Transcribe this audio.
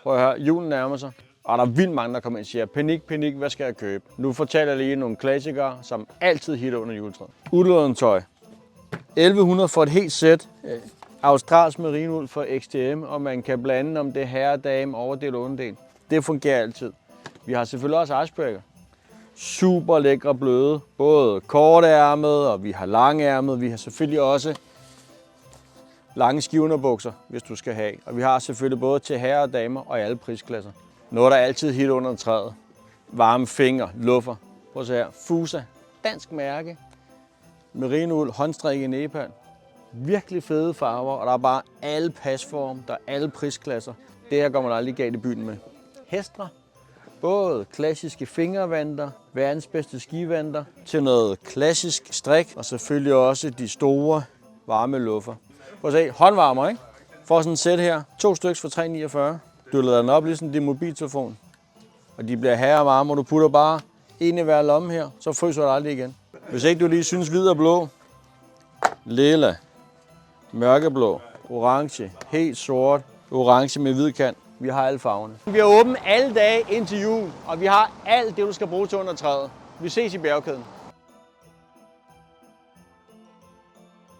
Prøv at høre, julen nærmer sig. Og der er vildt mange, der kommer ind og siger, panik, hvad skal jeg købe? Nu fortæller jeg lige nogle klassikere, som altid hitter under juletræet. Uldlådentøj. 1100 for et helt sæt. Australsk merinould for XTM, og man kan blande om det er herre, dame, overdel og underdel. Det fungerer altid. Vi har selvfølgelig også icebreaker. Super lækre bløde. Både kortærmet, og vi har langærmet. Vi har selvfølgelig også lange skivunderbukser, hvis du skal have. Og vi har selvfølgelig både til herrer og damer og i alle prisklasser. Noget, der altid hitter under træet. Varme fingre, luffer. Prøv at se her. Fusa. Dansk mærke. Merinould, håndstrik i Nepal. Virkelig fede farver, og der er bare alle pasform, der er alle prisklasser. Det her går man aldrig galt i byen med. Hestre. Både klassiske fingervanter, verdens bedste skivanter, til noget klassisk strik, og selvfølgelig også de store varme luffer. Prøv at se, håndvarmer, ikke? For sådan et sæt her, 2 stykker for 349. Du lader den op ligesom din mobiltelefon, og de bliver herrevarme, og du putter bare en i hver lomme her, så fryser du aldrig igen. Hvis ikke du lige synes hvid og blå, lilla, mørkeblå, orange, helt sort, orange med hvid kant. Vi har alle farverne. Vi er åbent alle dage indtil jul, og vi har alt det, du skal bruge til under træet. Vi ses i bjergkæden.